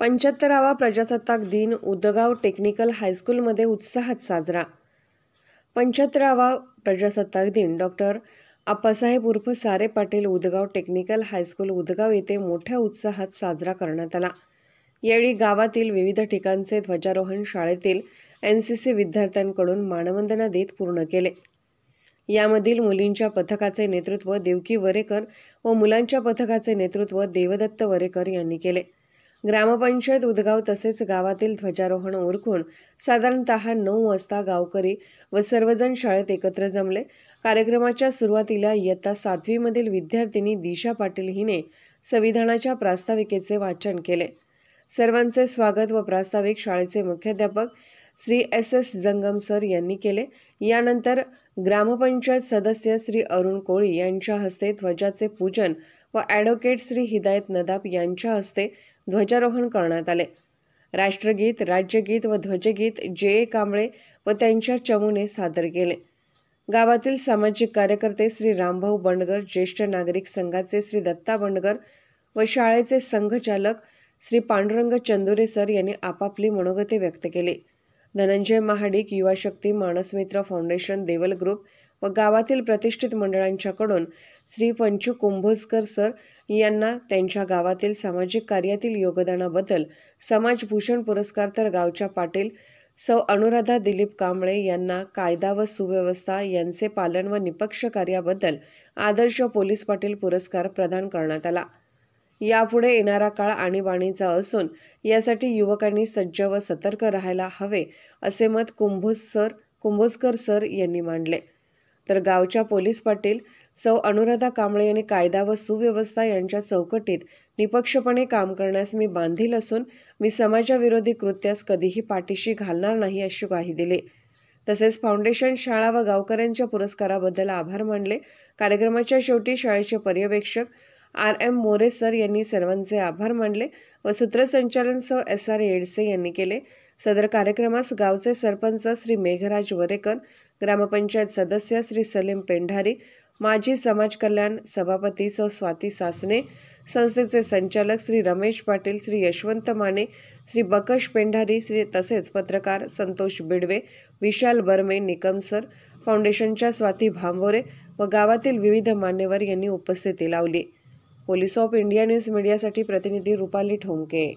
75वा प्रजासत्ताक दिन उदगाव टेक्निकल हायस्कूलमध्ये उत्साहात साजरा। 75वा प्रजासत्ताक दिन डॉक्टर आप्पासाहेब उर्फ सारे पाटील उदगाव टेक्निकल हायस्कूल उदगाव येथे मोठ्या उत्साहात साजरा करण्यात आला। यावेळी गावातील विविध ठिकाणचे ध्वजारोहण शाळेतील NCC विद्यार्थ्यांकडून मानवंदना देत पूर्ण केले। यामधील मुलींच्या पथकाचे नेतृत्व देवकी वरेकर व मुलांच्या पथकाचे नेतृत्व देवदत्त वरेकर यांनी केले। ग्रामपंचायत उदगाव तसेच गावातील ध्वजारोहण उरकून साधारणतः 9 वाजता गावकरी व सर्वजण शाळेत एकत्र जमले। कार्यक्रमाच्या सुरुवातीला इयत्ता 7वी मधील विद्यार्थिनी दिशा पाटील हिने संविधानाच्या प्रास्ताविकेचे वाचन केले। सर्वांचे स्वागत व प्रास्ताविक शाळेचे मुख्याध्यापक श्री SS जंगम सर यांनी केले। यानंतर ग्रामपंचायत सदस्य श्री अरुण कोळी यांच्या हस्ते ध्वजाचे पूजन व ॲडव्होकेट श्री हिदायत नदाब यांच्या हस्ते ध्वजारोहण करण्यात आले। राष्ट्रगीत, राज्यगीत व ध्वजगीत JA कांबळे व त्यांच्या चमूने सादर केले। गावातील सामाजिक कार्यकर्ते श्री रामभाऊ बंडगर, ज्येष्ठ नागरिक संघाचे श्री दत्ता बंडगर व शाळेचे संघचालक श्री पांडुरंग चंदुरे सर यांनी आपापली मनोगते व्यक्त केली। धनंजय महाडिक, युवा शक्ती, मानसमित्र फाउंडेशन, देवल ग्रुप व गावातील प्रतिष्ठित मंडळांच्याकडून श्री पंचू कुंभोजकर सर यांना त्यांच्या गावातील सामाजिक कार्यातील योगदानाबद्दल समाजभूषण पुरस्कार, तर गावच्या पाटील सौ अनुराधा दिलीप कांबळे यांना कायदा व सुव्यवस्था यांचे पालन व निपक्ष कार्याबद्दल आदर्श पोलीस पाटील पुरस्कार प्रदान करण्यात आला। यापुढे येणारा काळ आणीबाणीचा असून यासाठी युवकांनी सज्ज व सतर्क राहायला हवे असे मत कुंभोजकर सर यांनी मांडले। तर गावच्या पोलीस पाटील सौ अनुराधा कांबळे यांनी कायदा व सुव्यवस्था यांच्या चौकटीत निपक्षपणे काम करण्यास मी बांधील असून मी समाजाविरोधी कृत्यास कधीही पाठीशी घालणार नाही अशी ग्वाही दिली। तसेच फाउंडेशन, शाळा व गावकऱ्यांच्या पुरस्काराबद्दल आभार मानले। कार्यक्रमाच्या शेवटी शाळेचे पर्यवेक्षक RM मोरे सर यांनी सर्वांचे आभार मानले व सूत्रसंचालन सौ SR येडसे यांनी केले। सदर कार्यक्रमास गावचे सरपंच श्री मेघराज वरेकर, ग्रामपंचायत सदस्य श्री सलीम पेंढारी, माजी समाज कल्याण सभापती सौ स्वाती सासने, संस्थेचे संचालक श्री रमेश पाटील, श्री यशवंत माने, श्री बकश पेंढारी, तसेच पत्रकार संतोष बिडवे, विशाल बर्मे, निकमसर, फाउंडेशनच्या स्वाती भांबोरे व गावातील विविध मान्यवर यांनी उपस्थिती लावली। पोलीस ऑफ इंडिया न्यूज मीडियासाठी प्रतिनिधी रुपाली ठोंके।